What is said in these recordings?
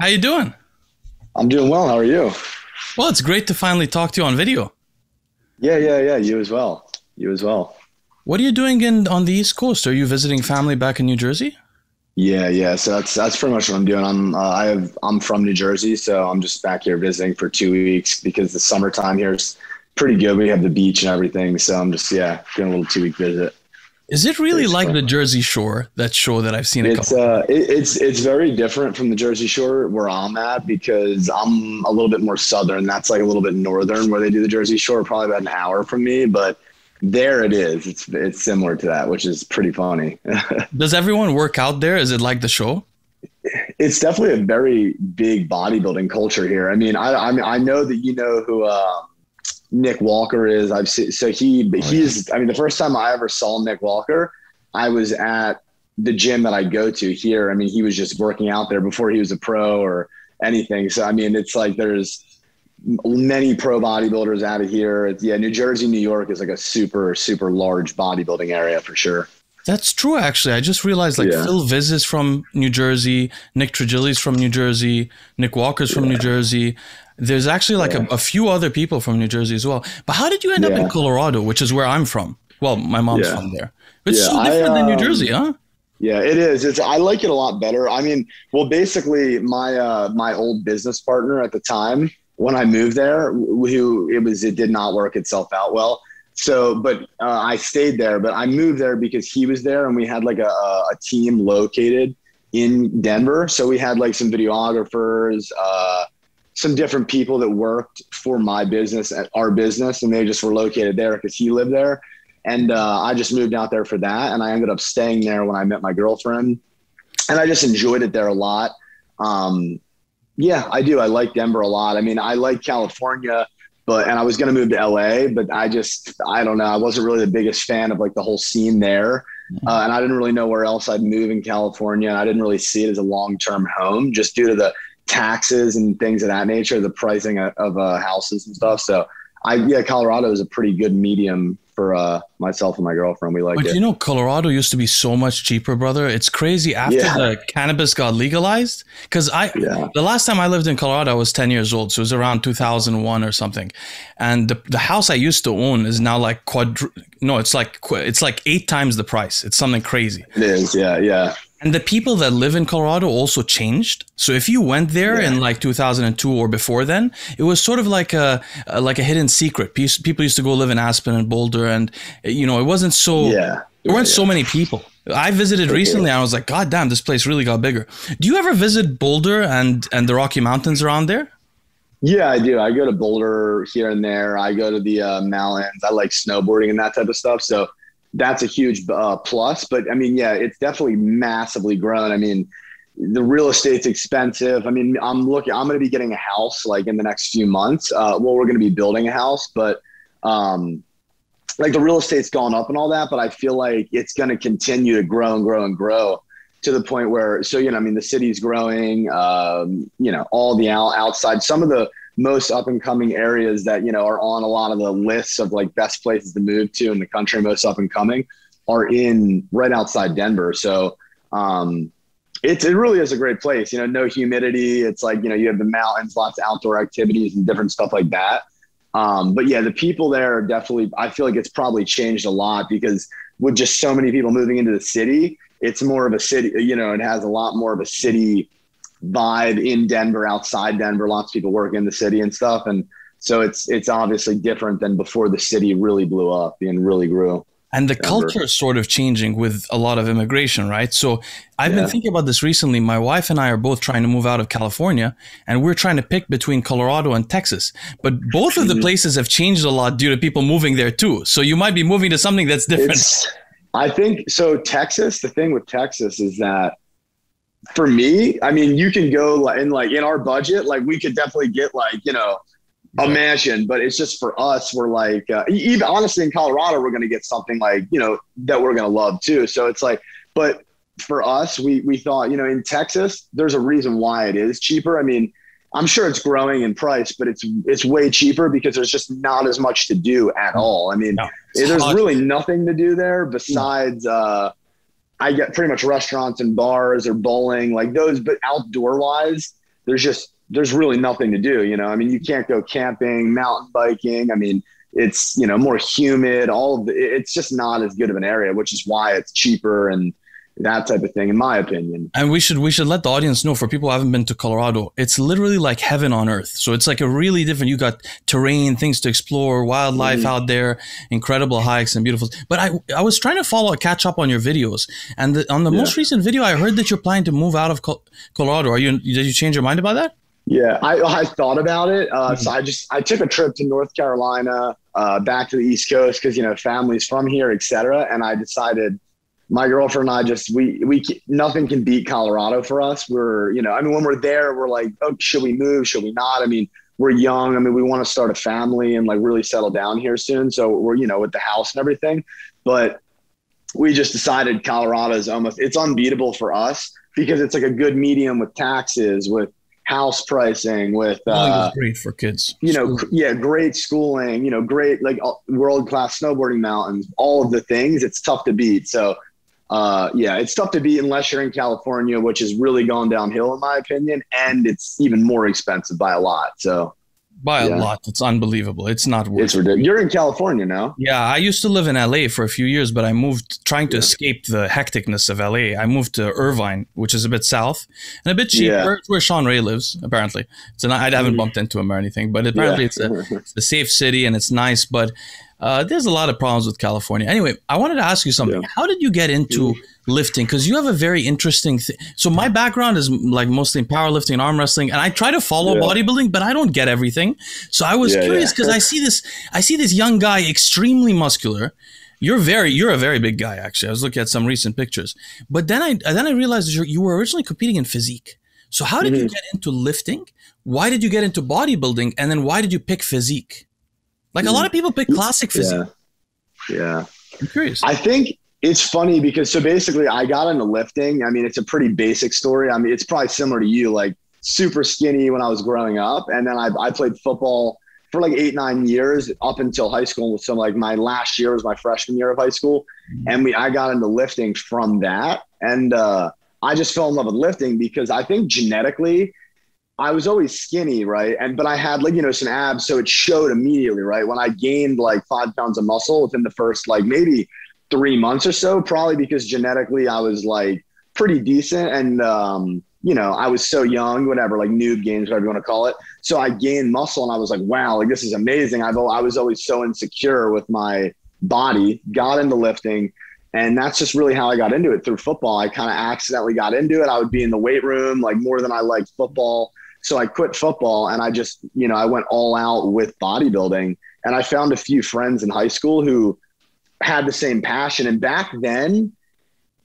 How you doing? I'm doing well. How are you? Well, it's great to finally talk to you on video. Yeah. You as well. You as well. What are you doing on the East Coast? Are you visiting family back in New Jersey? Yeah. So that's pretty much what I'm doing. I'm from New Jersey, so I'm just back here visiting for 2 weeks because the summertime here is pretty good. We have the beach and everything, so I'm just doing a little 2 week visit. Is it really like the Jersey Shore, that show that I've seen a couple? It's very different from the Jersey Shore where I'm at because I'm a little bit more southern. That's like a little bit northern where they do the Jersey Shore, probably about an hour from me, but there it is. It's similar to that, which is pretty funny. Does everyone work out there? Is it like the show? It's definitely a very big bodybuilding culture here. I mean, I know that you know who Nick Walker is. I've seen, so he's, I mean, the first time I ever saw Nick Walker, I was at the gym that I go to here. I mean, he was just working out there before he was a pro or anything. So, I mean, it's like, there's many pro bodybuilders out of here. New Jersey, New York is like a super, super large bodybuilding area for sure. That's true, actually. I just realized Phil Viz is from New Jersey, Nick Trigili's from New Jersey, Nick Walker's from New Jersey. There's actually a few other people from New Jersey as well. But how did you end up in Colorado, which is where I'm from? Well, my mom's from there. But it's so different than New Jersey, huh? Yeah, it is. I like it a lot better. I mean, well, basically my old business partner at the time when I moved there, it did not work itself out well. So, but I stayed there, but I moved there because he was there and we had like a team located in Denver. So we had like some videographers, some different people that worked for my business at our business, and they just were located there because he lived there. And I just moved out there for that. And I ended up staying there when I met my girlfriend, and I just enjoyed it there a lot. Yeah, I do. I like Denver a lot. I mean, I like California, and I was going to move to LA, but I don't know. I wasn't really the biggest fan of like the whole scene there. And I didn't really know where else I'd move in California. And I didn't really see it as a long-term home just due to the taxes and things of that nature, the pricing of houses and stuff. So Colorado is a pretty good medium for myself and my girlfriend. We like it. But you know, Colorado used to be so much cheaper, brother. It's crazy after the cannabis got legalized. Because the last time I lived in Colorado, I was 10 years old. So it was around 2001 or something. And the house I used to own is now like it's like 8 times the price. It's something crazy. It is, yeah. And the people that live in Colorado also changed. So if you went there in like 2002 or before then, it was sort of like a hidden secret. People used to go live in Aspen and Boulder, and it wasn't so. There weren't so many people. I visited recently, and I was like, God damn, this place really got bigger. Do you ever visit Boulder and the Rocky Mountains around there? Yeah, I do. I go to Boulder here and there. I go to the mountains. I like snowboarding and that type of stuff. So that's a huge plus. But I mean, it's definitely massively grown. I mean, the real estate's expensive. I mean, I'm going to be getting a house like in the next few months. We're going to be building a house, but like the real estate's gone up and all that, but I feel like it's going to continue to grow and grow and grow to the point where, I mean, the city's growing, all the outside, some of the most up and coming areas that, are on a lot of the lists of like best places to move to in the country, most up and coming are in right outside Denver. So, it really is a great place, no humidity. It's like, you have the mountains, lots of outdoor activities and different stuff like that. But the people there are definitely, I feel like it's probably changed a lot because with just so many people moving into the city, it's more of a city, it has a lot more of a city vibe in Denver, outside Denver. Lots of people work in the city and stuff. And so it's obviously different than before the city really blew up and really grew. And the culture is sort of changing with a lot of immigration, right? So I've been thinking about this recently. My wife and I are both trying to move out of California, and we're trying to pick between Colorado and Texas. But both of the places have changed a lot due to people moving there too. So you might be moving to something that's different. I think so. Texas, the thing with Texas is that for me, I mean, you can go in our budget, like we could definitely get a mansion, but it's just for us, we're like, even honestly in Colorado, we're going to get something like, that we're going to love too. So it's like, but for us, we thought, in Texas, there's a reason why it is cheaper. I mean, I'm sure it's growing in price, but it's way cheaper because there's just not as much to do at all. I mean, there's really nothing to do there besides, I get pretty much restaurants and bars or bowling like those, but outdoor wise, there's really nothing to do, you know. I mean, you can't go camping, mountain biking. I mean, it's, you know, more humid, it's just not as good of an area, which is why it's cheaper and that type of thing, in my opinion. And we should let the audience know, for people who haven't been to Colorado, it's literally like heaven on earth. So it's like a really different, you got terrain, things to explore, wildlife out there, incredible hikes and beautiful. But I was trying to catch up on your videos. And on the most recent video, I heard that you're planning to move out of Colorado. Did you change your mind about that? Yeah, I thought about it. So I took a trip to North Carolina, back to the East Coast, because, you know, family's from here, et cetera. And I decided, my girlfriend and I we nothing can beat Colorado for us. We're, you know, I mean, when we're there, we're like, oh, should we move? Should we not? I mean, we're young. I mean, we want to start a family and like really settle down here soon. So we're, you know, with the house and everything, but we just decided Colorado is it's unbeatable for us, because it's like a good medium with taxes, with house pricing, with great for kids, you know, great schooling, you know, great, like world-class snowboarding mountains, all of the things. It's tough to beat. So it's tough to beat unless you're in California, which has really gone downhill in my opinion, and it's even more expensive by a lot. So by a lot, it's unbelievable. It's not worth it. It's ridiculous. You're in California now. Yeah, I used to live in LA for a few years, but I moved trying to escape the hecticness of LA. I moved to Irvine, which is a bit south and a bit cheaper. It's where Sean Ray lives, apparently. I haven't bumped into him or anything, but apparently it's a safe city and it's nice. But there's a lot of problems with California. Anyway, I wanted to ask you something. How did you get into lifting? Because you have a very interesting thing. So my background is like mostly in powerlifting and arm wrestling, and I try to follow bodybuilding, but I don't get everything. So I was curious, because I see this young guy, extremely muscular. You're a very big guy, actually. I was looking at some recent pictures, but then I realized that you were originally competing in physique. So how did you get into lifting? Why did you get into bodybuilding? And then why did you pick physique? Like a lot of people pick classic physique. Yeah. I'm curious. I think it's funny because, so basically I got into lifting. I mean, it's a pretty basic story. I mean, it's probably similar to you, like super skinny when I was growing up. And then I played football for like 8-9 years up until high school. So like my last year was my freshman year of high school. And I got into lifting from that. And I just fell in love with lifting because I think genetically I was always skinny, right? But I had like, you know, some abs. So it showed immediately, right? When I gained like 5 pounds of muscle within the first like maybe 3 months or so, probably because genetically I was like pretty decent. And, you know, I was so young, whatever, like noob gains, whatever you want to call it. So I gained muscle and I was like, wow, like this is amazing. I was always so insecure with my body, got into lifting. And that's just really how I got into it, through football. I kind of accidentally got into it. I would be in the weight room like more than I liked football. So I quit football and I just, you know, I went all out with bodybuilding, and I found a few friends in high school who had the same passion. And back then,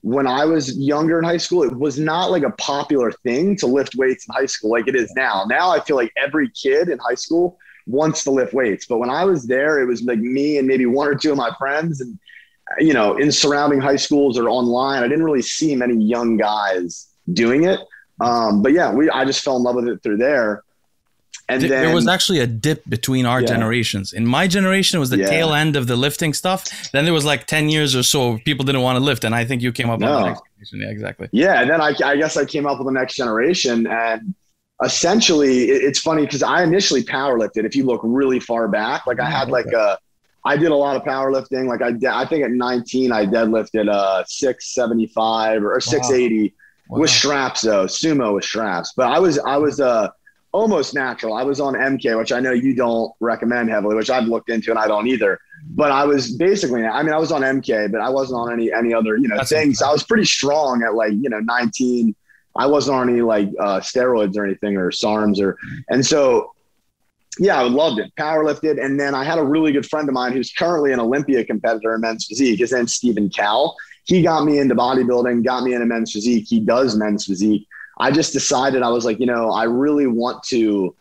when I was younger in high school, it was not like a popular thing to lift weights in high school like it is now. Now I feel like every kid in high school wants to lift weights. But when I was there, it was like me and maybe 1 or 2 of my friends. And, you know, in surrounding high schools or online, I didn't really see many young guys doing it. But yeah, I just fell in love with it through there. And then there was actually a dip between our generations. In my generation, it was the tail end of the lifting stuff. Then there was like 10 years or so people didn't want to lift, and I think you came up on the next generation. Yeah, exactly. Yeah, and then I guess I came up with the next generation, and essentially it's funny because I initially powerlifted. If you look really far back, like I had I did a lot of powerlifting. Like I think at 19 I deadlifted 675 or 680 with straps though, sumo with straps. But I was almost natural. I was on MK, which I know you don't recommend heavily, which I've looked into and I don't either. But I was basically, I mean, I was on MK, but I wasn't on any other, you know, things. I was pretty strong at like, you know, 19. I wasn't on any like steroids or anything or SARMs and so, yeah, I loved it. Powerlifted. And then I had a really good friend of mine who's currently an Olympia competitor in men's physique. His name's Stephen Cowell. He got me into bodybuilding, got me into men's physique. He does men's physique. I just decided, I was like, you know, I really want to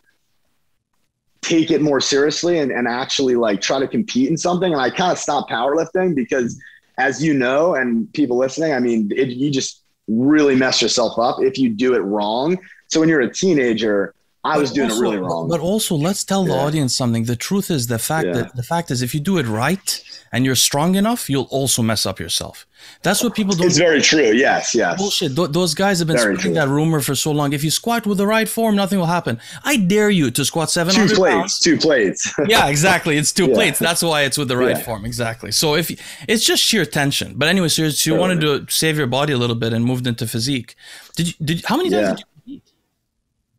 take it more seriously and actually like try to compete in something. And I kind of stopped powerlifting because, as you know, and people listening, I mean, you just really mess yourself up if you do it wrong. So when you're a teenager, I was doing it really wrong. But also, let's tell the audience something. The truth is, the fact is, if you do it right, and you're strong enough, you'll also mess up yourself. That's what people don't. It's very true. Yes, yes. Bullshit. Those guys have been spreading that rumor for so long. If you squat with the right form, nothing will happen. I dare you to squat 700 pounds. Two plates. Yeah, exactly. It's two plates. That's why it's with the right form. Exactly. So if it's just sheer tension. But anyway, so you wanted to save your body a little bit and moved into physique. How many times did you compete?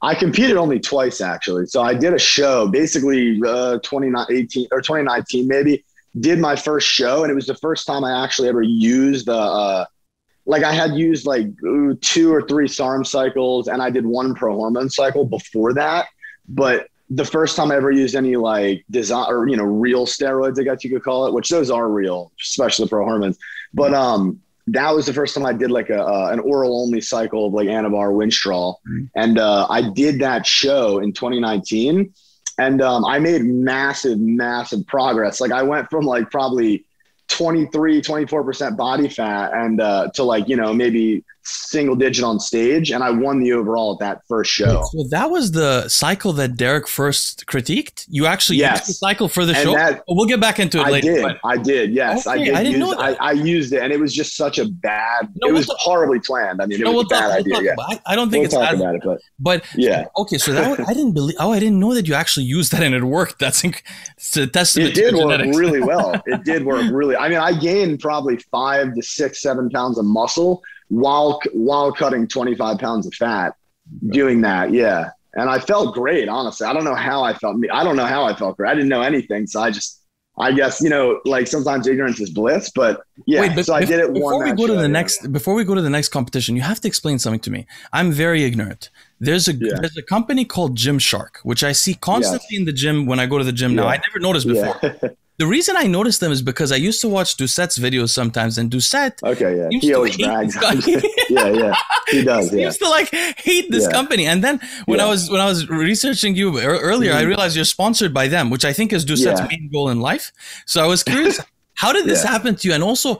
I competed only twice, actually. So I did a show, basically 2018 or 2019 maybe. Did my first show, and it was the first time I actually ever used like I had used like 2 or 3 SARM cycles, and I did 1 pro-hormone cycle before that. But the first time I ever used any like design or, real steroids, I guess you could call it, which those are real, especially the pro-hormones. But that was the first time I did like an oral only cycle of like Anabar Winstrol. And I did that show in 2019. And I made massive, massive progress. Like I went from like probably 24% body fat and to like, maybe single digit on stage. And I won the overall at that first show. So that was the cycle that Derek first critiqued? You actually used the cycle for the show? We'll get back into it later. I did. Yes. Okay, I didn't know that. I used it, and it was just such a bad, it was horribly planned. I mean, it was a bad idea. I don't think we'll talk about it, but yeah. Okay. So that I didn't believe, I didn't know that you actually used that and it worked. It's a testament to It did work genetics. really well. It did work really. I mean, I gained probably 5 to 6, 7 pounds of muscle while cutting 25 pounds of fat doing that. Yeah. And I felt great, honestly. I don't know how I felt. I don't know how I felt great. I didn't know anything. So I guess, like sometimes ignorance is bliss, but yeah. Wait, so I did it. Before we go to the next competition, you have to explain something to me. I'm very ignorant. There's a company called Gymshark, which I see constantly in the gym when I go to the gym now. I never noticed before. The reason I noticed them is because I used to watch Doucette's videos sometimes, and Doucette, he always brags. yeah, he does. He used to like hate this company, and then when I was researching you earlier, I realized you're sponsored by them, which I think is Doucette's main goal in life. So I was curious. How did this happen to you? And also,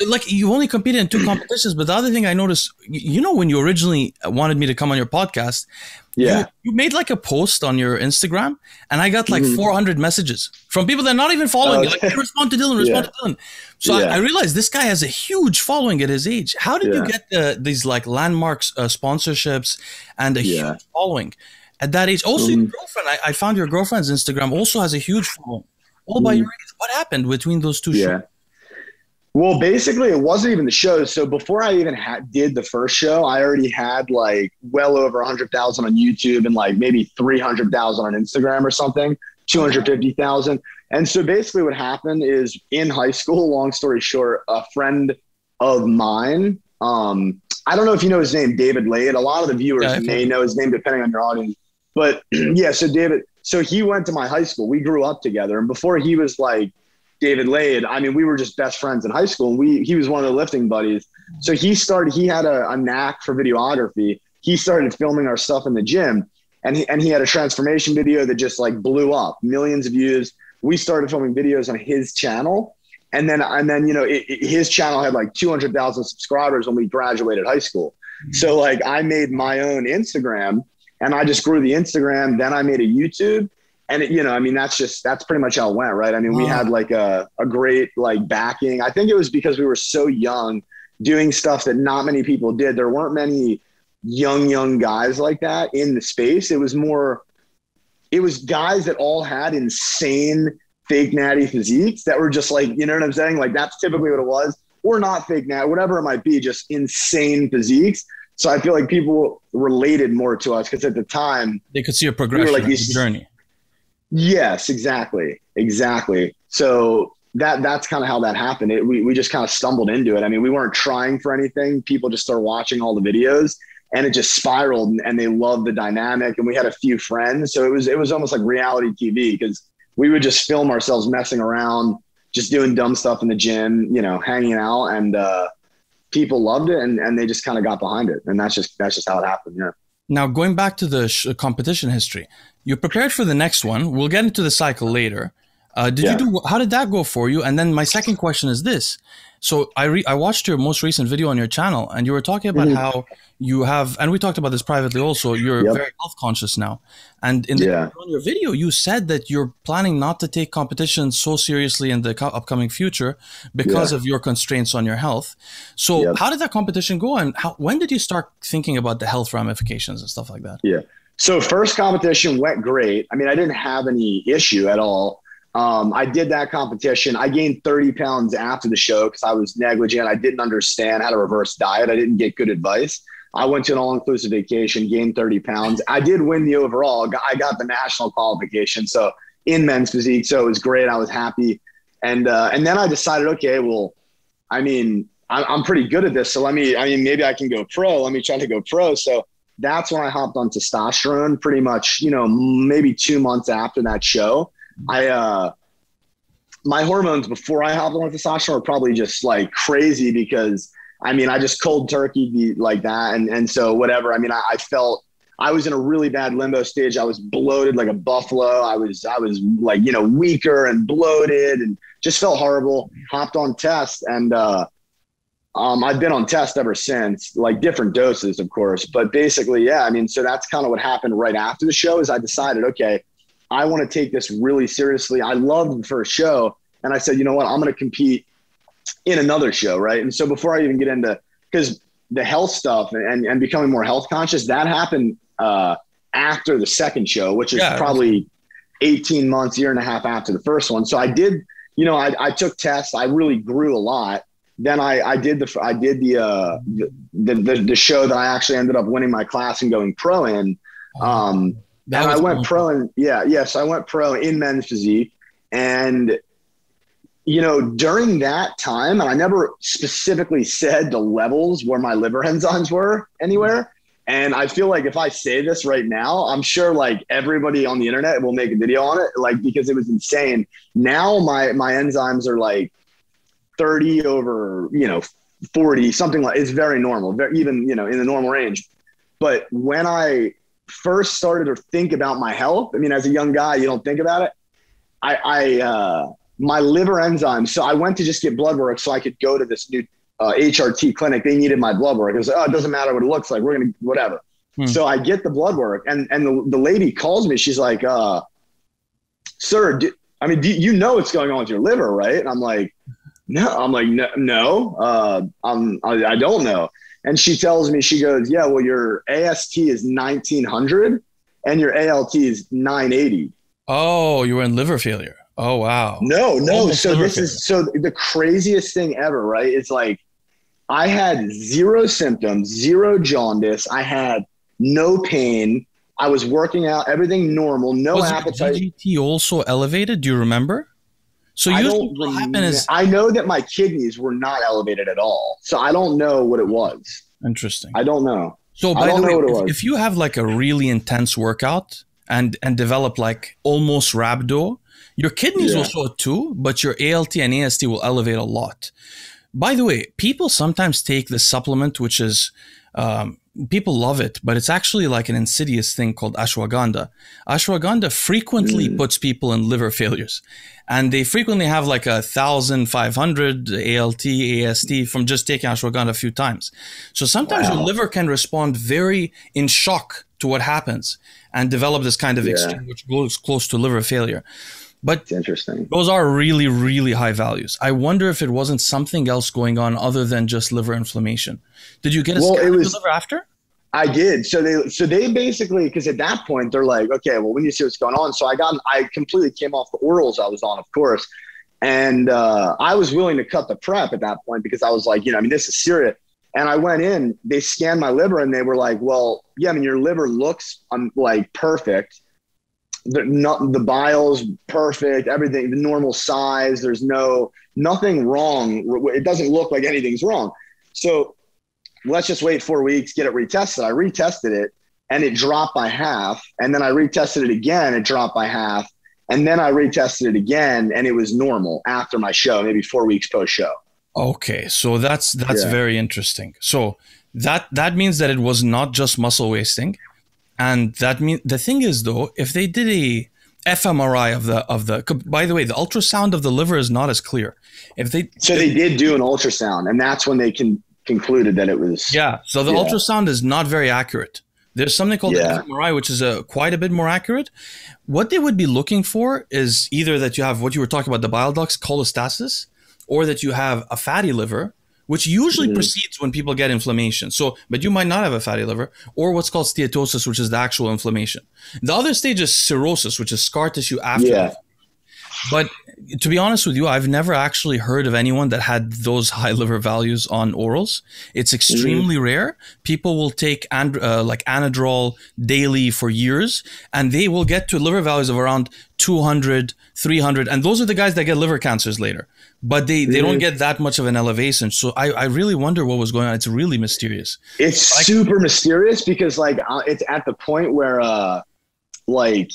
like you only competed in 2 competitions, but the other thing I noticed, when you originally wanted me to come on your podcast, you made like a post on your Instagram, and I got like 400 messages from people that are not even following you. Like, respond to Dylan. So I realized this guy has a huge following at his age. How did you get these like landmark sponsorships and a huge following at that age? Also, your girlfriend, I found your girlfriend's Instagram also has a huge following. All by your age. What happened between those 2 shows? Well, basically, it wasn't even the shows. So before I even did the first show, I already had like well over 100,000 on YouTube and like maybe 300,000 on Instagram or something, 250,000. And so basically what happened is in high school, long story short, a friend of mine, I don't know if you know his name, David Lade. A lot of the viewers may know his name depending on your audience. But so David, so he went to my high school. We grew up together. And before he was like David Lade, I mean, we were just best friends in high school. And he was one of the lifting buddies. So he had a knack for videography. He started filming our stuff in the gym. And he had a transformation video that just like blew up, millions of views. We started filming videos on his channel. And then his channel had like 200,000 subscribers when we graduated high school. So like I made my own Instagram. And I just grew the Instagram. Then I made a YouTube, and that's pretty much how it went, right? I mean, we had like a great like backing. I think it was because we were so young, doing stuff that not many people did. There weren't many young guys like that in the space. It was guys that all had insane fake natty physiques that were just like, you know what I'm saying? Like that's typically what it was, or not fake natty, whatever it might be, just insane physiques. So I feel like people related more to us because at the time they could see a progression, like this journey. Yes, exactly. So that's kind of how that happened. We just kind of stumbled into it. I mean, we weren't trying for anything. People just started watching all the videos, and it just spiraled. And they loved the dynamic. And we had a few friends, so it was almost like reality TV because we would just film ourselves messing around, just doing dumb stuff in the gym, hanging out, and people loved it, and they just kind of got behind it. And that's just how it happened. Yeah. Now, going back to the competition history, you prepared for the next one. We'll get into the cycle later. How did that go for you? And then my second question is this. So I watched your most recent video on your channel, and you were talking about how you have, and we talked about this privately also, you're very health conscious now. And on your video, you said that you're planning not to take competition so seriously in the upcoming future because of your constraints on your health. So how did that competition go? And when did you start thinking about the health ramifications and stuff like that? Yeah. So first competition went great. I mean, I didn't have any issue at all. I did that competition. I gained 30 pounds after the show because I was negligent. I didn't understand how to reverse diet. I didn't get good advice. I went to an all-inclusive vacation, gained 30 pounds. I did win the overall. I got the national qualification. So in men's physique. So it was great. I was happy. And then I decided, okay, well, I mean, I'm pretty good at this. So maybe I can go pro. Let me try to go pro. So that's when I hopped on testosterone pretty much, maybe 2 months after that show. My hormones before I hopped on testosterone were probably just like crazy because I just cold turkey like that. And so whatever, I felt I was in a really bad limbo stage. I was bloated like a buffalo. I was like, weaker and bloated and just felt horrible. Hopped on test and, I've been on test ever since, like different doses, of course, but basically, so that's kind of what happened right after the show is I decided, okay, I want to take this really seriously. I loved the first show. And I said, you know what, I'm going to compete in another show. Right. And so before I even get into, because the health stuff and becoming more health conscious, that happened after the second show, which is probably 18 months, year and a half after the first one. So I did, I took tests. I really grew a lot. Then I did the show that I actually ended up winning my class and going pro in. And I went pro and so I went pro in men's physique. And, during that time, and I never specifically said the levels where my liver enzymes were anywhere. And I feel like if I say this right now, I'm sure like everybody on the internet will make a video on it, like, because it was insane. Now my enzymes are like 30 over, 40, something like, it's very normal, even, in the normal range. But when I first started to think about my health, as a young guy, you don't think about it. My liver enzymes. So I went to just get blood work so I could go to this new HRT clinic. They needed my blood work. It was, it doesn't matter what it looks like. We're going to, whatever. So I get the blood work and the lady calls me. She's like, sir, do you know what's going on with your liver, right? And I'm like, no. I don't know. And she tells me, she goes, yeah, well, your AST is 1900 and your ALT is 980. Oh, you were in liver failure. Oh, wow. No. So the craziest thing ever, right? It's like I had zero symptoms, zero jaundice. I had no pain. I was working out, everything normal, no appetite. Was GT also elevated? Do you remember? So usually what happened is I know that my kidneys were not elevated at all. So I don't know what it was. Interesting. I don't know. So by the way, if you have like a really intense workout and develop like almost rhabdo, your kidneys will show it too, but your ALT and AST will elevate a lot. By the way, people sometimes take this supplement, which is people love it, but it's actually like an insidious thing called ashwagandha. Ashwagandha frequently puts people in liver failures, and they frequently have like 1,500 ALT, AST from just taking ashwagandha a few times. So sometimes your liver can respond very in shock to what happens and develop this kind of extreme, which goes close to liver failure. But it's interesting. Those are really, really high values. I wonder if it wasn't something else going on other than just liver inflammation. Did you get a scan of the liver after? I did. So they basically, because at that point they're like, okay, well, we need to see what's going on. So I completely came off the orals I was on, of course. And I was willing to cut the prep at that point because I was like, this is serious. And I went in, they scanned my liver and they were like, well, yeah, your liver looks like perfect. The bile's perfect, everything, the normal size. There's nothing wrong. It doesn't look like anything's wrong. So let's just wait 4 weeks, get it retested. I retested it and it dropped by half. And then I retested it again, it dropped by half. And then I retested it again and it was normal after my show, maybe 4 weeks post show. Okay. So that's very interesting. So that means that it was not just muscle wasting. And that means the thing is though, if they did fMRI by the way, the ultrasound of the liver is not as clear. So they did do an ultrasound, and that's when they concluded that it was. Yeah. So the ultrasound is not very accurate. There's something called the fMRI, which is quite a bit more accurate. What they would be looking for is either that you have what you were talking about, the bile ducts, cholestasis, or that you have a fatty liver, which usually precedes when people get inflammation. So, but you might not have a fatty liver, or what's called steatosis, which is the actual inflammation. The other stage is cirrhosis, which is scar tissue after. Yeah. But to be honest with you, I've never actually heard of anyone that had those high liver values on orals. It's extremely rare. People will take like Anadrol daily for years, and they will get to liver values of around 200, 300. And those are the guys that get liver cancers later. But they don't get that much of an elevation. So I really wonder what was going on. It's really mysterious. It's super mysterious because like it's at the point where like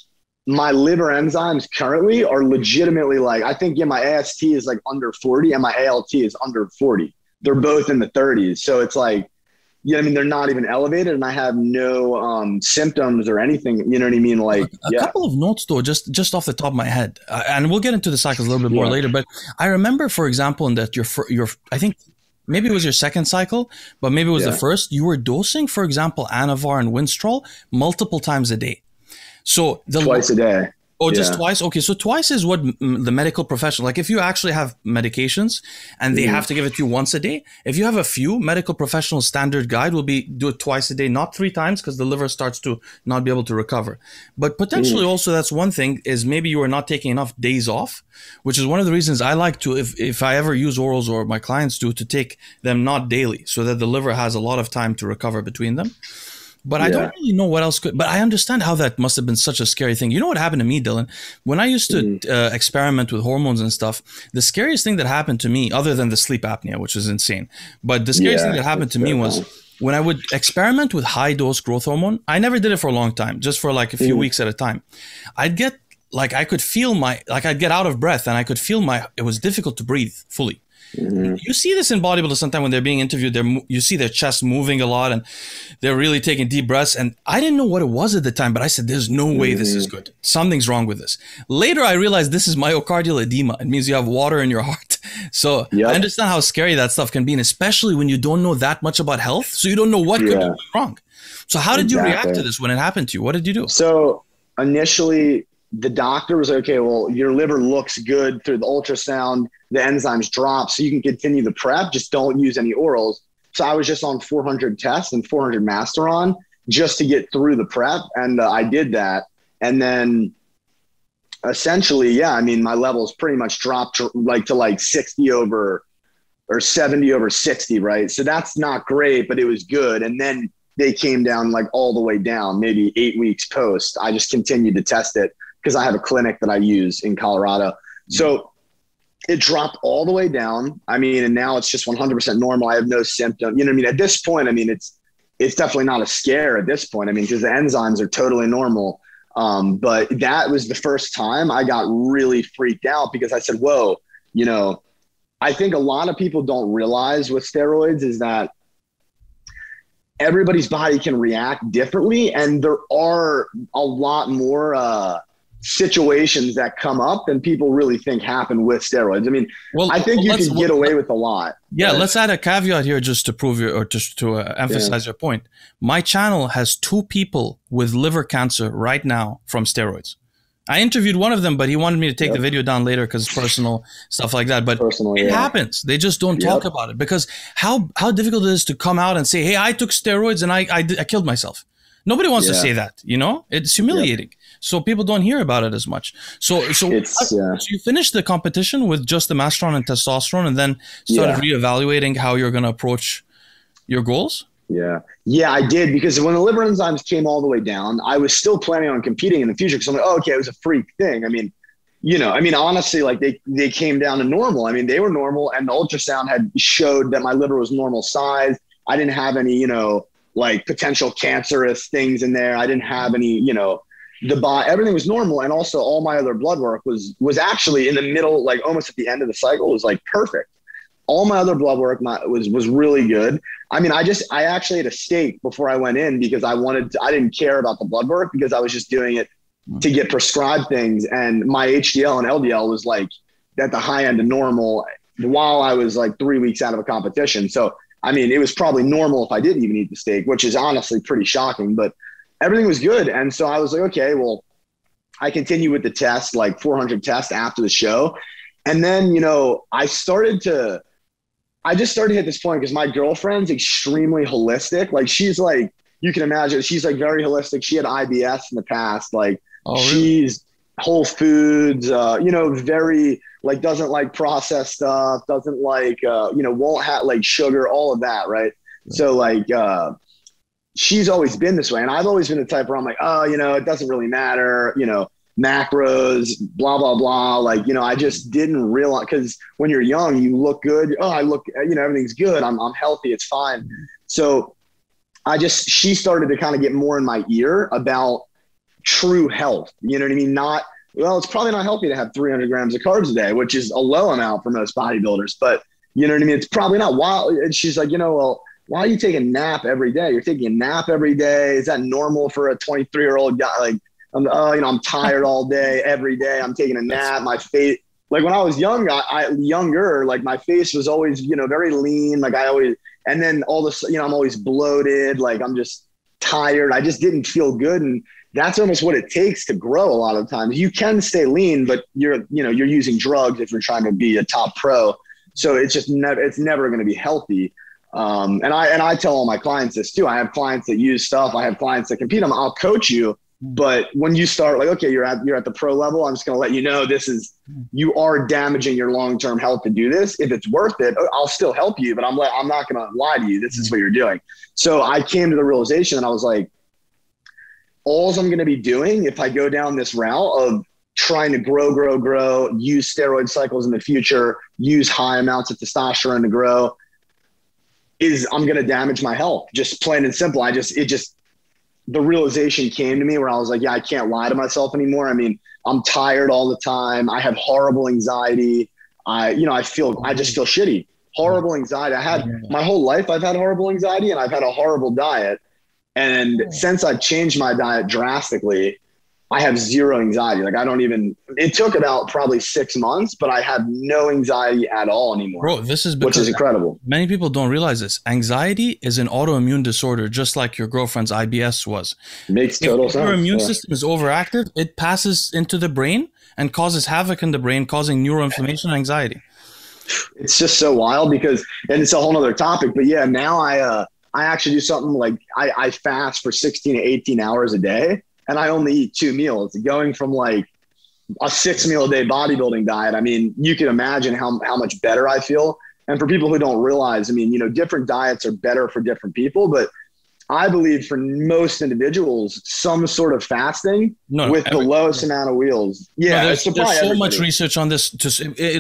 my liver enzymes currently are legitimately like, I think, my AST is like under 40 and my ALT is under 40. They're both in the 30s. So it's like, I mean, they're not even elevated and I have no symptoms or anything. You know what I mean? Like a couple of notes though, just off the top of my head, and we'll get into the cycles a little bit more later. But I remember, for example, in that your I think maybe it was your second cycle, but maybe it was the first, you were dosing, for example, Anavar and Winstrol multiple times a day. So twice a day. Oh, just twice? Okay, so twice is what the medical professional, like if you actually have medications and they have to give it to you once a day, if you have a few, medical professional standard guide will be do it twice a day, not 3 times because the liver starts to not be able to recover. But potentially also that's one thing is maybe you are not taking enough days off, which is one of the reasons I like to, if I ever use orals or my clients do, to take them not daily so that the liver has a lot of time to recover between them. But I don't really know what else could, but I understand how that must have been such a scary thing. You know what happened to me, Dylan? When I used to experiment with hormones and stuff, the scariest thing that happened to me, other than the sleep apnea, which is insane, but the scariest thing that happened to me was when I would experiment with high dose growth hormone. I never did it for a long time, just for like a few weeks at a time. I'd get like, I could feel I'd get out of breath and I could feel it was difficult to breathe fully. You see this in bodybuilders sometimes when they're being interviewed, you see their chest moving a lot and they're really taking deep breaths. And I didn't know what it was at the time, but I said, there's no way this is good. Something's wrong with this. Later, I realized this is myocardial edema. It means you have water in your heart. So I understand how scary that stuff can be, and especially when you don't know that much about health. So you don't know what could be wrong. So how did you react to this when it happened to you? What did you do? So initially, the doctor was like, okay, well, your liver looks good through the ultrasound. The enzymes drop, so you can continue the prep. Just don't use any orals. So I was just on 400 tests and 400 Masteron just to get through the prep. And I did that. And then essentially, I mean, my levels pretty much dropped to 60 over or 70 over 60, right? So that's not great, but it was good. And then they came down like all the way down, maybe 8 weeks post. I just continued to test it because I have a clinic that I use in Colorado. So it dropped all the way down. I mean, and now it's just 100% normal. I have no symptom. You know what I mean? At this point, I mean, it's definitely not a scare at this point. I mean, because the enzymes are totally normal. But that was the first time I got really freaked out because I said, whoa, you know, I think a lot of people don't realize with steroids is that everybody's body can react differently. And there are a lot more, situations that come up than people really think happen with steroids. I mean, I think you can get away with a lot. Yeah, let's add a caveat here just to prove or just to emphasize your point. My channel has 2 people with liver cancer right now from steroids. I interviewed one of them, but he wanted me to take the video down later because personal stuff like that. But it happens. They just don't talk about it because how difficult it is to come out and say, hey, I took steroids and I killed myself. Nobody wants to say that, you know? It's humiliating. So people don't hear about it as much. So you finished the competition with just the Masteron and testosterone and then started reevaluating how you're going to approach your goals? Yeah, I did, because when the liver enzymes came all the way down, I was still planning on competing in the future because I'm like, oh, okay, it was a freak thing. I mean, you know, honestly, like they came down to normal. I mean, they were normal and the ultrasound had showed that my liver was normal size. I didn't have any, you know, like potential cancerous things in there. I didn't have any, you know, everything was normal. And also all my other blood work was actually in the middle, like almost at the end of the cycle, was like perfect. All my other blood work was really good. I mean, I actually had a steak before I went in because I didn't care about the blood work because I was just doing it to get prescribed things. And my HDL and LDL was like at the high end of normal while I was like 3 weeks out of a competition. So, I mean, it was probably normal if I didn't even eat the steak, which is honestly pretty shocking, but everything was good. And so I was like, okay, well, I continue with the test, like 400 tests after the show. And then, you know, I just started to hit this point because my girlfriend's extremely holistic. Like she's like, you can imagine, she's like very holistic. She had IBS in the past. Like she's whole foods, you know, very like, doesn't like processed stuff, doesn't like, you know, won't have like sugar, all of that. Right. So like, she's always been this way. And I've always been the type where I'm like, oh, you know, it doesn't really matter, you know, macros, blah, blah, blah. Like, you know, I just didn't realize, because when you're young, you look good. Oh, I look, you know, everything's good. I'm healthy. It's fine. So she started to kind of get more in my ear about true health. You know what I mean? Well, it's probably not healthy to have 300 grams of carbs a day, which is a low amount for most bodybuilders, but you know what I mean? It's probably not wild. And she's like, you know, well, why are you taking a nap every day? You're taking a nap every day. Is that normal for a 23-year-old guy? Like, you know, I'm tired all day, every day. I'm taking a nap. My face, like when I was younger, like my face was always, you know, very lean. Like and then all this, you know, I'm always bloated. Like I'm just tired. I just didn't feel good. And that's almost what it takes to grow a lot of times. You can stay lean, but you're using drugs if you're trying to be a top pro. So it's just it's never going to be healthy. And I tell all my clients this too. I have clients that use stuff. I have clients that compete. I'll coach you. But when you start like, okay, you're at the pro level, I'm just going to let you know you are damaging your long-term health to do this. If it's worth it, I'll still help you, but I'm not going to lie to you. This is what you're doing. So I came to the realization and I was like, all I'm going to be doing if I go down this route of trying to grow, use steroid cycles in the future, use high amounts of testosterone to grow, is I'm going to damage my health. Just plain and simple. The realization came to me where I was like, yeah, I can't lie to myself anymore. I mean, I'm tired all the time. I have horrible anxiety. I just feel shitty. Horrible anxiety. My whole life, I've had horrible anxiety and I've had a horrible diet. And since I've changed my diet drastically, I have zero anxiety. Like it took about probably 6 months, but I have no anxiety at all anymore. Bro, which is incredible. Many people don't realize this. Anxiety is an autoimmune disorder, just like your girlfriend's IBS was. Makes total sense. If your immune system is overactive, it passes into the brain and causes havoc in the brain, causing neuroinflammation and anxiety. It's just so wild and it's a whole nother topic, but yeah, now I actually do something like I fast for 16 to 18 hours a day. And I only eat 2 meals, going from like a 6 meal a day bodybuilding diet. I mean, you can imagine how much better I feel. And for people who don't realize, I mean, you know, different diets are better for different people, but I believe for most individuals, some sort of fasting the lowest amount of wheels. Yeah, there's so much research on this.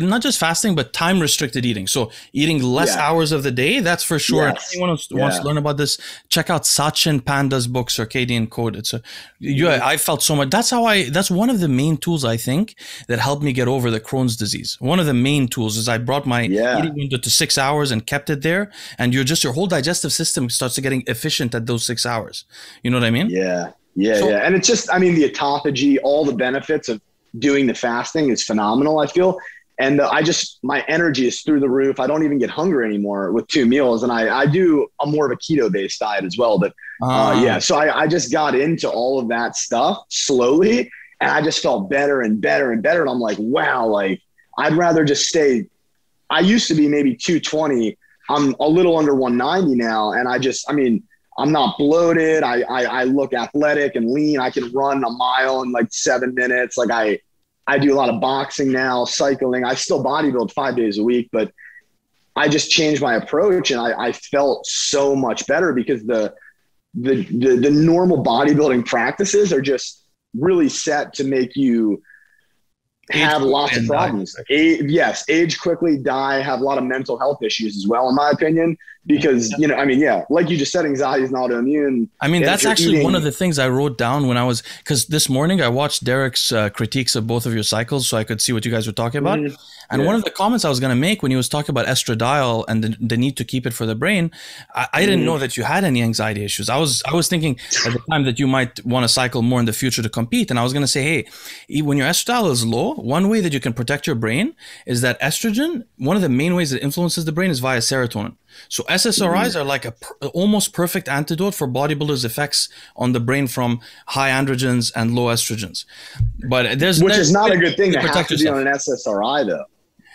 Not just fasting, but time restricted eating. So eating less hours of the day, that's for sure. Yes. Anyone who wants to learn about this, check out Sachin Panda's book, Circadian Code. I felt so much. That's one of the main tools I think that helped me get over the Crohn's disease. One of the main tools is I brought my eating window to 6 hours and kept it there. And your whole digestive system starts to getting efficient at those 6 hours. You know what I mean? Yeah. And it's just, I mean, the autophagy, all the benefits of doing the fasting is phenomenal, I feel. And my energy is through the roof. I don't even get hungry anymore with 2 meals. And I do more of a keto based diet as well. But so I just got into all of that stuff slowly and I just felt better and better and better. And I'm like, wow, like I'd rather just I used to be maybe 220. I'm a little under 190 now. And I'm not bloated. I look athletic and lean. I can run a mile in like 7 minutes. Like I do a lot of boxing now, cycling. I still bodybuild 5 days a week, but I just changed my approach and I felt so much better because the normal bodybuilding practices are just really set to make you have lots of problems. Age quickly, die, have a lot of mental health issues as well, in my opinion, because, you know, I mean, like you just said, anxiety is an autoimmune. I mean, that's actually one of the things I wrote down when I was, because this morning I watched Derek's critiques of both of your cycles so I could see what you guys were talking about. And one of the comments I was going to make when he was talking about estradiol and the need to keep it for the brain, I didn't know that you had any anxiety issues. I was thinking at the time that you might want to cycle more in the future to compete. And I was going to say, hey, when your estradiol is low, one way that you can protect your brain is that estrogen, one of the main ways that influences the brain is via serotonin. So SSRIs are like a almost perfect antidote for bodybuilders' effects on the brain from high androgens and low estrogens. But which is not a good thing to have to be on an SSRI though.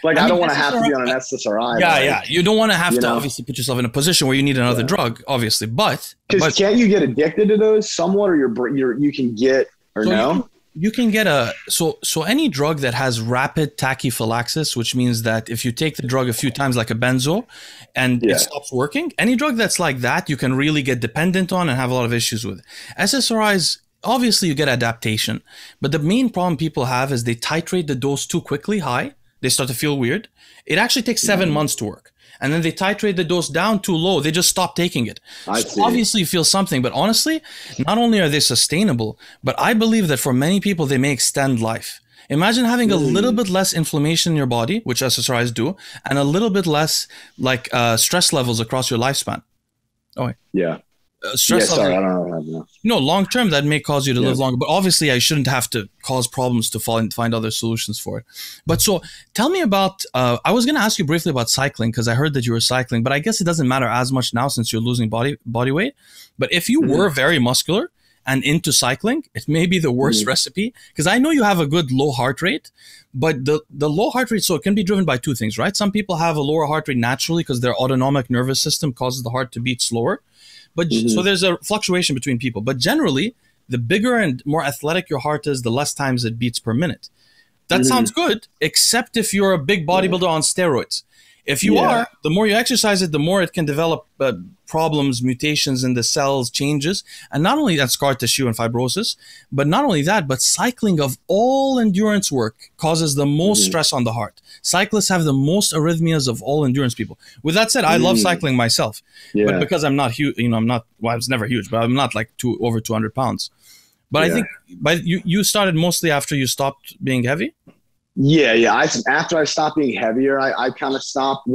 Like, I don't want to have to be on an SSRI. Yeah. You don't want to have to obviously put yourself in a position where you need another drug, obviously. But can't you get addicted to those somewhat, or you can get, or no? You can get so any drug that has rapid tachyphylaxis, which means that if you take the drug a few times, like a benzo, and it stops working, any drug that's like that, you can really get dependent on and have a lot of issues with. SSRIs, obviously you get adaptation, but the main problem people have is they titrate the dose too quickly high. They start to feel weird. It actually takes 7 months to work. And then they titrate the dose down too low. They just stop taking it. So obviously you feel something, but honestly, not only are they sustainable, but I believe that for many people, they may extend life. Imagine having a little bit less inflammation in your body, which SSRIs do, and a little bit less like stress levels across your lifespan. Stress level. Sorry, I don't know. No, long term that may cause you to live longer, but obviously I shouldn't have to cause problems to find other solutions for it. But so tell me about, I was going to ask you briefly about cycling because I heard that you were cycling, but I guess it doesn't matter as much now since you're losing body weight. But if you were very muscular and into cycling, it may be the worst recipe because I know you have a good low heart rate, but the low heart rate, so it can be driven by two things, right? Some people have a lower heart rate naturally because their autonomic nervous system causes the heart to beat slower. But so there's a fluctuation between people. But generally, the bigger and more athletic your heart is, the less times it beats per minute. That sounds good, except if you're a big bodybuilder on steroids. If you are, the more you exercise it, the more it can develop problems, mutations in the cells, changes. And not only that, scar tissue and fibrosis, but not only that, but cycling of all endurance work causes the most stress on the heart. Cyclists have the most arrhythmias of all endurance people. With that said, I love cycling myself, but because I'm not huge, I was never huge, but I'm not like over 200 pounds. But I think you started mostly after you stopped being heavy. After I stopped being heavier, I kind of stopped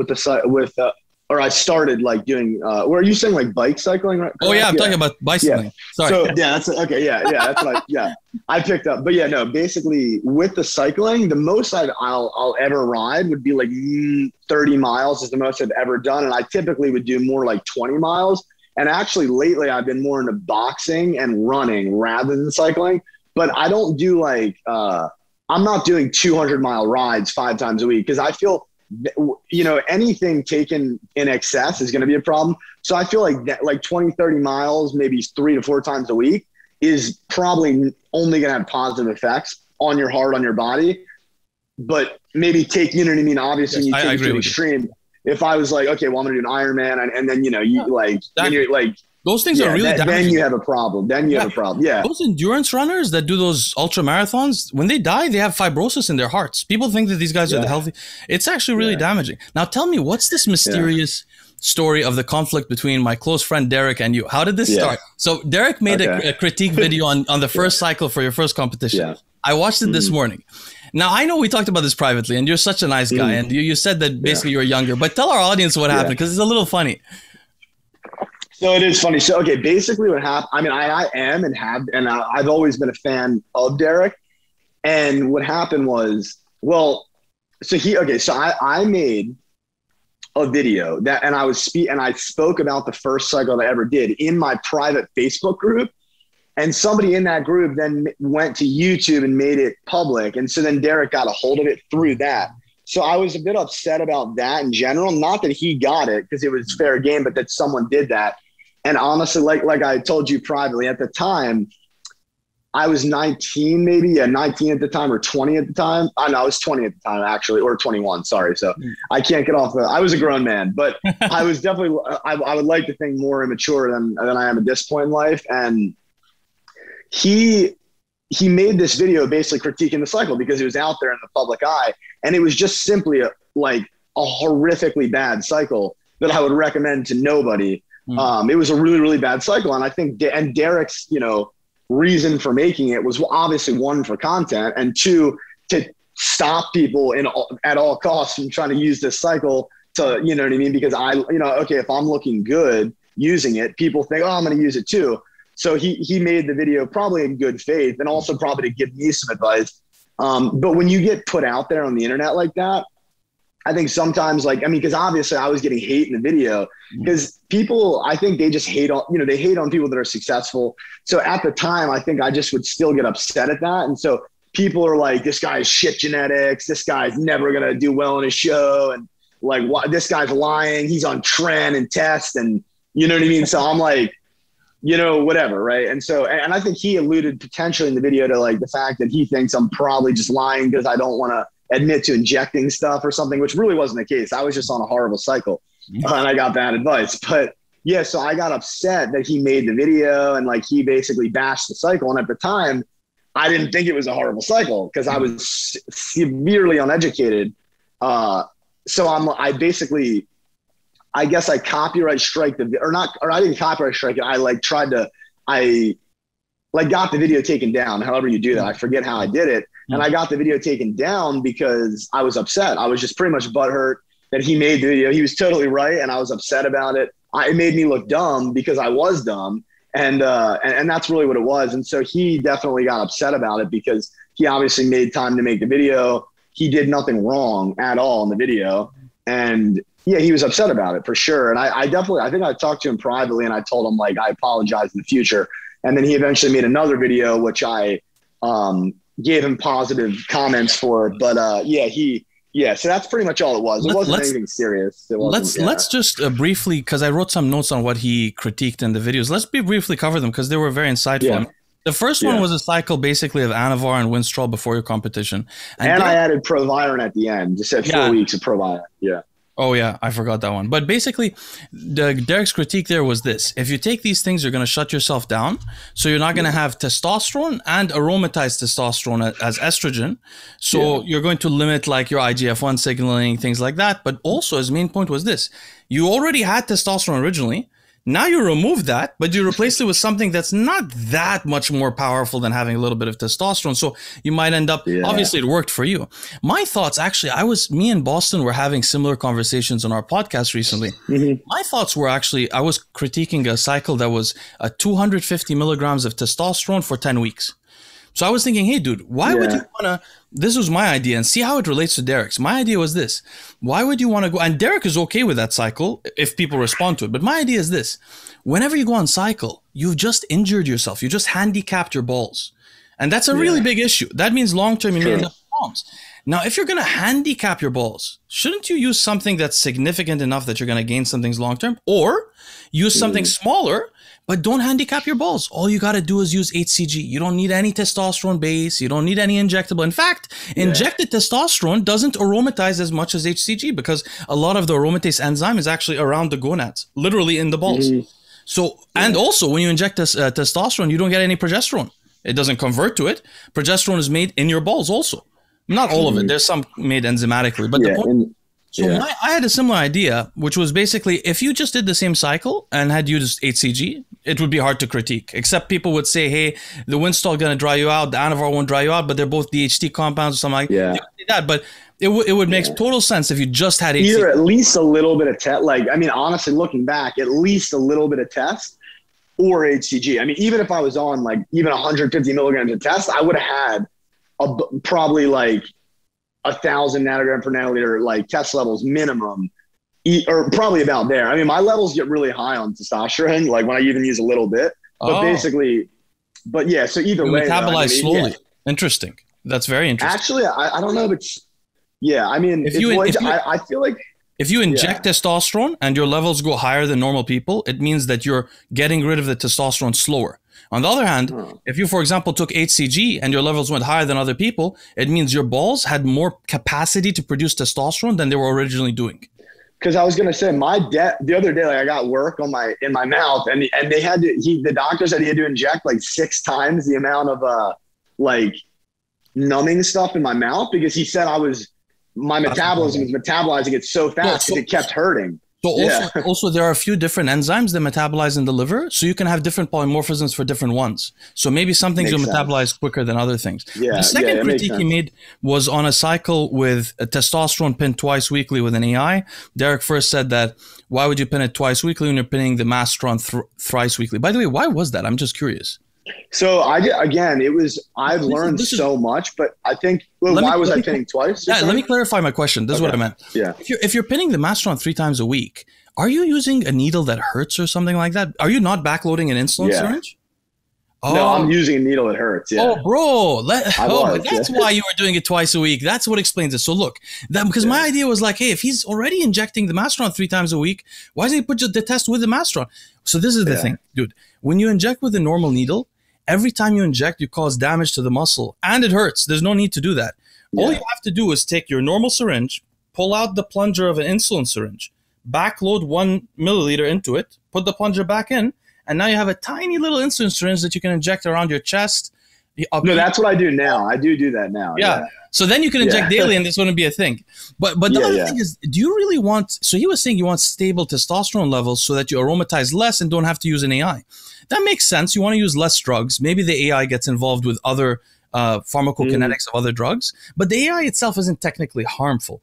or I started like doing, were you saying like bike cycling? Right? Oh yeah, I'm talking about bicycling. Sorry. So that's okay. That's what I picked up. But basically with the cycling, the most I'll ever ride would be like 30 miles is the most I've ever done. And I typically would do more like 20 miles. And actually lately I've been more into boxing and running rather than cycling, but I don't do like, I'm not doing 200-mile rides 5 times a week because I feel, anything taken in excess is going to be a problem. So I feel like that, like 20, 30 miles, maybe 3 to 4 times a week is probably only going to have positive effects on your heart, on your body. But maybe obviously you take it to an extreme. If I was like, okay, well, I'm going to do an Ironman and then, you're like, those things are really damaging. Then you have a problem. Those endurance runners that do those ultra marathons, when they die, they have fibrosis in their hearts. People think that these guys are the healthy. It's actually really damaging. Now, tell me, what's this mysterious story of the conflict between my close friend Derek and you? How did this start? So Derek made a critique video on the first cycle for your first competition. I watched it this morning. Now, I know we talked about this privately, and you're such a nice guy, and you said that basically you're younger, but tell our audience what happened, because it's a little funny. So it is funny. So, okay, basically what happened, I mean, I am and have, and I've always been a fan of Derek. And what happened was, I made a video and I spoke about the first cycle that I ever did in my private Facebook group. And somebody in that group then went to YouTube and made it public. And so then Derek got a hold of it through that. So I was a bit upset about that in general. Not that he got it because it was fair game, but that someone did that. And honestly, like I told you privately at the time, I was 19 maybe, 19 at the time or 20 at the time. I was 20 at the time actually, or 21, sorry. So I can't get off I was a grown man, but I was definitely, I would like to think more immature than I am at this point in life. And he he made this video basically critiquing the cycle because it was out there in the public eye. And it was just simply a horrifically bad cycle that I would recommend to nobody. It was a really, really bad cycle. And I think, and Derek's, reason for making it was obviously, one, for content, and two, to stop people at all costs from trying to use this cycle to, you know what I mean? Because okay, if I'm looking good using it, people think, oh, I'm going to use it too. So he made the video probably in good faith, and also probably to give me some advice. But when you get put out there on the internet like that, I think sometimes, because obviously I was getting hate in the video because people, I think they just hate on, they hate on people that are successful. So at the time, I think I just would still get upset at that. And so people are like, this guy's shit genetics. This guy's never going to do well in his show. And this guy's lying. He's on trend and test. And you know what I mean? So I'm like, whatever. Right. And so, and I think he alluded potentially in the video to the fact that he thinks I'm probably just lying because I don't want to admit to injecting stuff or something, which really wasn't the case. I was just on a horrible cycle and I got bad advice. But yeah, so I got upset that he made the video and he basically bashed the cycle. And at the time, I didn't think it was a horrible cycle because I was severely uneducated. So I guess I copyright strike I didn't copyright strike it. I got the video taken down. However you do that, I forget how I did it. And I got the video taken down because I was upset. I was just pretty much butthurt that he made the video. He was totally right. And I was upset about it. It made me look dumb because I was dumb. And that's really what it was. And so he definitely got upset about it because he obviously made time to make the video. He did nothing wrong at all in the video. And yeah, he was upset about it for sure. And I think I talked to him privately and I told him I apologize in the future. And then he eventually made another video, which I gave him positive comments for. But so that's pretty much all it was. It wasn't anything serious. Let's just briefly, because I wrote some notes on what he critiqued in the videos. Let's briefly cover them because they were very insightful. Yeah. The first one was a cycle basically of Anavar and Winstrol before your competition. And I added Proviron at the end. Just said 4 weeks of Proviron. Yeah. Oh, yeah, I forgot that one. But basically, Derek's critique there was this. If you take these things, you're going to shut yourself down. So you're not going to have testosterone and aromatized testosterone as estrogen. So you're going to limit your IGF-1 signaling, things like that. But also, his main point was this. You already had testosterone originally. Now you remove that, but you replace it with something that's not that much more powerful than having a little bit of testosterone. So you might end up, obviously it worked for you. My thoughts, actually, me and Boston were having similar conversations on our podcast recently. My thoughts were actually, I was critiquing a cycle that was 250 milligrams of testosterone for 10 weeks. So I was thinking, hey, dude, why would you want to, this was my idea, and see how it relates to Derek's. My idea was this. Why would you want to go, and Derek is okay with that cycle if people respond to it. But my idea is this. Whenever you go on cycle, you've just injured yourself. You just handicapped your balls. And that's a really big issue. That means long-term you may end up with problems. Now, if you're going to handicap your balls, shouldn't you use something that's significant enough that you're going to gain some things long-term? Or use something smaller, but don't handicap your balls. All you got to do is use HCG. You don't need any testosterone base. You don't need any injectable. In fact, injected testosterone doesn't aromatize as much as HCG because a lot of the aromatase enzyme is actually around the gonads, literally in the balls. So, and also when you inject testosterone, you don't get any progesterone. It doesn't convert to it. Progesterone is made in your balls also. Not all of it. There's some made enzymatically. But the point, I had a similar idea, which was basically if you just did the same cycle and had used HCG, it would be hard to critique. Except people would say, hey, the Winstrol going to dry you out, the Anavar won't dry you out, but they're both DHT compounds or something like that. But it would make total sense if you just had HCG. Either at least a little bit of test. Honestly, looking back, at least a little bit of test or HCG. Even if I was on even 150 milligrams of test, I would have had probably 1,000 nanogram per nanoliter test levels minimum, or probably about there. My levels get really high on testosterone, when I even use a little bit. But basically, so either you way, metabolize slowly. Yeah. Interesting. That's very interesting. Actually, I don't know, but I feel like if you inject testosterone and your levels go higher than normal people, it means that you're getting rid of the testosterone slower. On the other hand, if you, for example, took HCG and your levels went higher than other people, it means your balls had more capacity to produce testosterone than they were originally doing. Because I was going to say the other day, I got work in my mouth and they had to, the doctor said he had to inject 6 times the amount of like numbing stuff in my mouth because he said my metabolism was metabolizing it so fast that it kept hurting. So also there are a few different enzymes that metabolize in the liver, so you can have different polymorphisms for different ones. So maybe some things will metabolize quicker than other things. The second critique he made was on a cycle with a testosterone pin twice weekly with an AI. Derek first said that, why would you pin it twice weekly when you're pinning the Mastron thrice weekly? By the way, why was that? I'm just curious. So I've learned so much, but I think, why was I pinning twice? Yeah, let me clarify my question. This is what I meant. Yeah. If you're pinning the Mastron 3 times a week, are you using a needle that hurts or something like that? Are you not backloading an insulin syringe? Oh, no, I'm using a needle that hurts. Yeah. Oh, bro. That's why you were doing it twice a week. That's what explains it. So look, because my idea was like, hey, if he's already injecting the Mastron 3 times a week, why doesn't he put the test with the Mastron? So this is the thing, dude. When you inject with a normal needle, every time you inject, you cause damage to the muscle, and it hurts. There's no need to do that. All you have to do is take your normal syringe, pull out the plunger of an insulin syringe, backload 1 milliliter into it, put the plunger back in, and now you have a tiny little insulin syringe that you can inject around your chest. No, that's what I do now. I do that now. Yeah. So then you can inject daily and this wouldn't be a thing. But the other thing is, do you really want, so he was saying you want stable testosterone levels so that you aromatize less and don't have to use an AI. That makes sense. You want to use less drugs. Maybe the AI gets involved with other pharmacokinetics of other drugs, but the AI itself isn't technically harmful.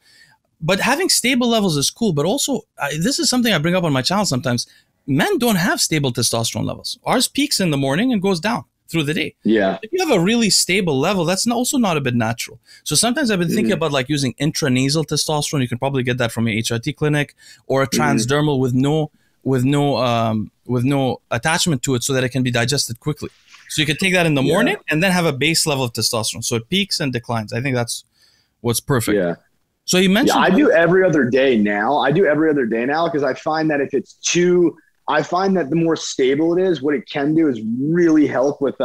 But having stable levels is cool. But also, this is something I bring up on my channel sometimes. Men don't have stable testosterone levels. Ours peaks in the morning and goes down through the day. Yeah. If you have a really stable level, that's also not a bit natural. So sometimes I've been thinking about like using intranasal testosterone. You can probably get that from a HRT clinic, or a transdermal with no attachment to it so that it can be digested quickly. So you can take that in the morning and then have a base level of testosterone. So it peaks and declines. I think that's what's perfect. Yeah. So you mentioned... I do every other day now. Because I find that if it's the more stable it is, what it can do is really help with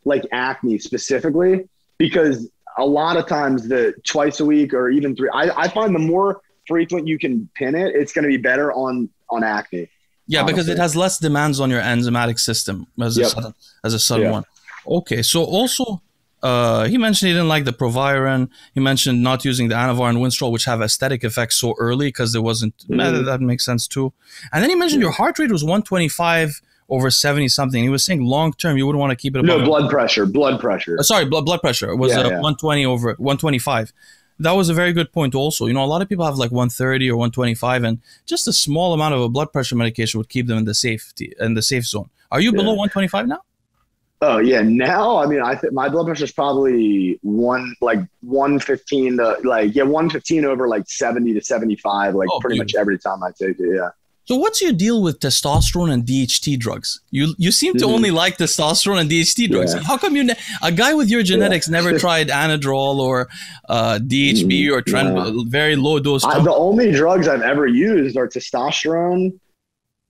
like acne specifically, because a lot of times the twice a week or even 3, I find the more frequent you can pin it, it's going to be better on acne. Yeah, honestly. Because it has less demands on your enzymatic system as a sudden one. Okay, so also he mentioned he didn't like the Proviron. He mentioned not using the Anavar and Winstrol, which have aesthetic effects so early because there wasn't. That makes sense too. And then he mentioned your heart rate was 125 over 70 something. He was saying long term you wouldn't want to keep it above. No, blood pressure. Blood pressure. Sorry, blood pressure was 120 over 125. That was a very good point also. You know, a lot of people have like 130 or 125, and just a small amount of a blood pressure medication would keep them in the safe zone. Are you below 125 now? Oh yeah, now I mean, I think my blood pressure is probably 115 to 115 over like 70 to 75, like pretty much every time I take it. Yeah. So what's your deal with testosterone and DHT drugs? You seem to only like testosterone and DHT drugs. Yeah. How come a guy with your genetics never tried Anadrol or DHB or very low dose? The only drugs I've ever used are testosterone,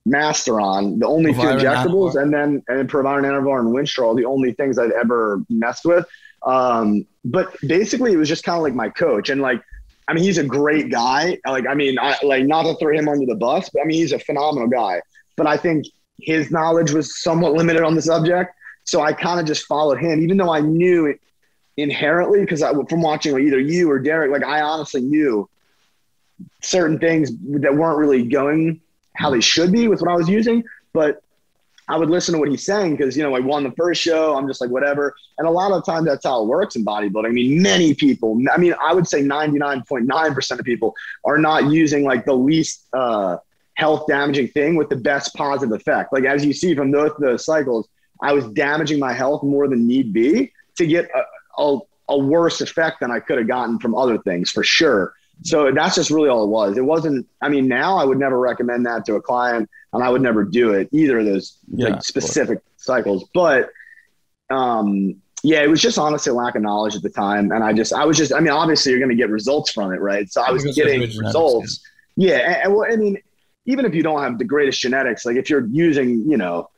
Masteron, the only two injectables, and Proviron, Anavar, and Winstrol, the only things I'd ever messed with. But basically, it was just kind of like my coach, and like, I mean, he's a great guy. Like, I mean, not to throw him under the bus, but I mean, he's a phenomenal guy. But I think his knowledge was somewhat limited on the subject, so I kind of just followed him, even though I knew it inherently because from watching like, either you or Derek, like I honestly knew certain things that weren't really going how they should be with what I was using, but I would listen to what he's saying because, you know, I won the first show. I'm just like, whatever. And a lot of times that's how it works in bodybuilding. I mean, many people, I mean, I would say 99.9% of people are not using like the least health damaging thing with the best positive effect. Like, as you see from both the cycles, I was damaging my health more than need be to get a worse effect than I could have gotten from other things for sure. So that's just really all it was. It wasn't, I mean, now I would never recommend that to a client, and I would never do it, either of those like, specific cycles. But yeah, it was just honestly a lack of knowledge at the time. And I mean, obviously you're going to get results from it, right? So I was getting results. And well, I mean, even if you don't have the greatest genetics, like if you're using, you know,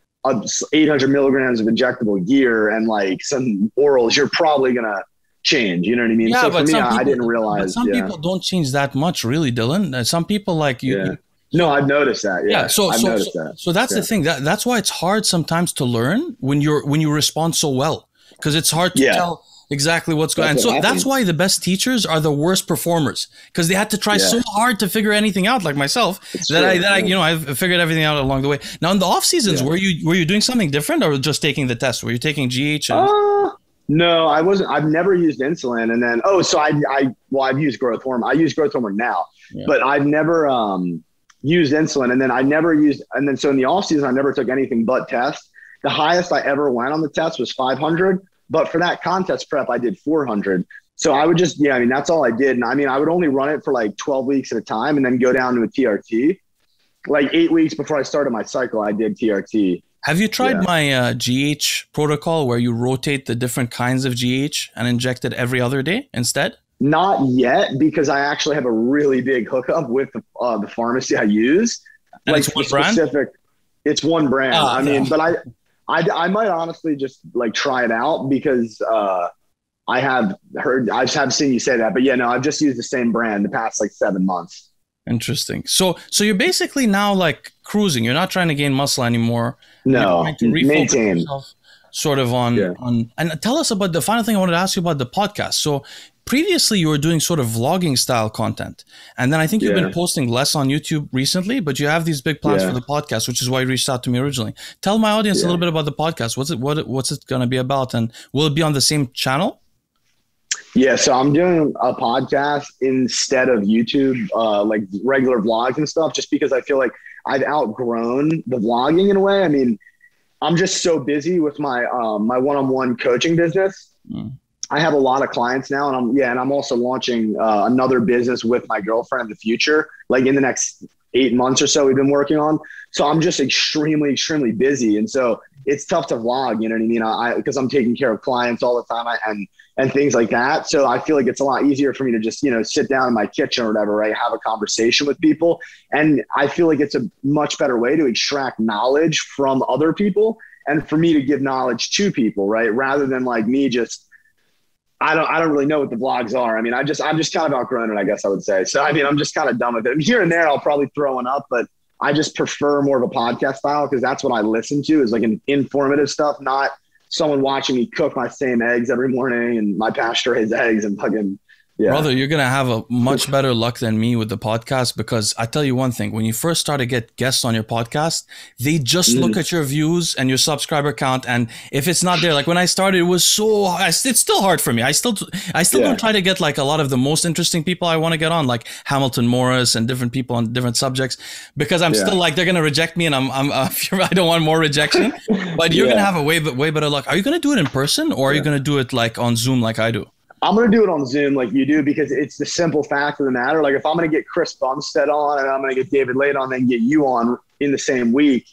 800 milligrams of injectable gear and like some orals, you're probably going to change, you know what I mean? Yeah, so but for me, I didn't realize. But some people don't change that much, really, Dylan. Some people like you. No, I've noticed that. Yeah, I've noticed that. So that's the thing. That's why it's hard sometimes to learn when you respond so well. because it's hard to tell exactly what's going on. And so that's why the best teachers are the worst performers, because they had to try so hard to figure anything out, like myself, I've figured everything out along the way. Now in the off seasons, were you doing something different or just taking the test? Were you taking GH? No, I wasn't. I've never used insulin. And then, I've used growth hormone. I use growth hormone now, but I've never used insulin. And then so in the off season, I never took anything but test. The highest I ever went on the test was 500. But for that contest prep, I did 400. So I would just, that's all I did. And I would only run it for like 12 weeks at a time and then go down to a TRT. Like 8 weeks before I started my cycle, I did TRT. Have you tried my GH protocol where you rotate the different kinds of GH and inject it every other day instead? Not yet, because I actually have a really big hookup with the pharmacy I use. And like it's one brand? It's one brand. But I might honestly just like try it out because I've seen you say that, but I've just used the same brand the past like 7 months. Interesting. So you're basically now like cruising. You're not trying to gain muscle anymore. No, you're trying to maintain yourself sort of on. And tell us about the final thing I wanted to ask you about the podcast. So previously you were doing sort of vlogging style content, and then I think you've been posting less on YouTube recently, but you have these big plans for the podcast, which is why you reached out to me originally. Tell my audience a little bit about the podcast. What's it going to be about, and will it be on the same channel? Yeah, so I'm doing a podcast instead of YouTube, like regular vlogs and stuff, just because I feel like I've outgrown the vlogging in a way. I mean, I'm just so busy with my my one-on-one coaching business. I have a lot of clients now, and I'm also launching another business with my girlfriend in the future, like in the next 8 months or so we've been working on. So I'm just extremely, extremely busy. And so it's tough to vlog, you know what I mean? Because I'm taking care of clients all the time and things like that. So I feel like it's a lot easier for me to just, sit down in my kitchen or whatever, right? Have a conversation with people. And I feel like it's a much better way to extract knowledge from other people and for me to give knowledge to people, right? Rather than like me just, I don't really know what the vlogs are. I mean, I'm just kind of outgrown it, I guess I would say. So, I mean, I'm just kind of done with it. Here and there, I'll probably throw one up, but I just prefer more of a podcast style because that's what I listen to is like an informative stuff, not someone watching me cook my same eggs every morning and my pasture raised eggs and fucking, Brother, you're going to have a much better luck than me with the podcast because I tell you one thing, when you first start to get guests on your podcast, they just look at your views and your subscriber count. And if it's not there, like when I started, it was it's still hard for me. I still don't try to get like a lot of the most interesting people I want to get on, like Hamilton Morris and different people on different subjects, because I'm still like, they're going to reject me and I don't want more rejection, but you're going to have a way better luck. Are you going to do it in person or are you going to do it like on Zoom like I do? I'm going to do it on Zoom like you do because it's the simple fact of the matter. Like if I'm going to get Chris Bumstead on and I'm going to get David Lade on and get you on in the same week,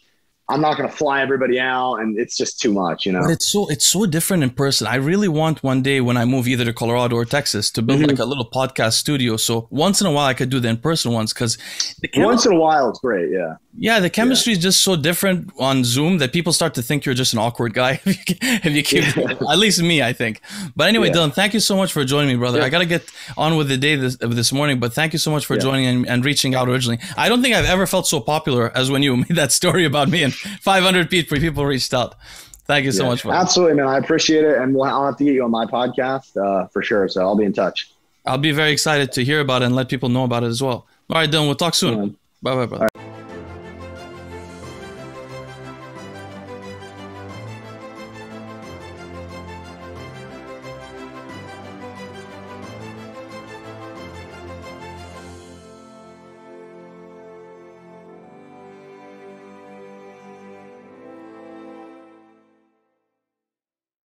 I'm not going to fly everybody out and it's just too much, But it's so different in person. I really want one day when I move either to Colorado or Texas to build like a little podcast studio. So once in a while I could do the in-person ones because once in a while it's great. Yeah, the chemistry is just so different on Zoom that people start to think you're just an awkward guy if you keep at least me, I think. But anyway, Dylan, thank you so much for joining me, brother. I got to get on with the day this morning, but thank you so much for joining and reaching out originally. I don't think I've ever felt so popular as when you made that story about me and 500 people reached out. Thank you so much. Brother. Absolutely, man. I appreciate it. And I'll have to get you on my podcast for sure. So I'll be in touch. I'll be very excited to hear about it and let people know about it as well. All right, Dylan, we'll talk soon. Bye-bye, brother.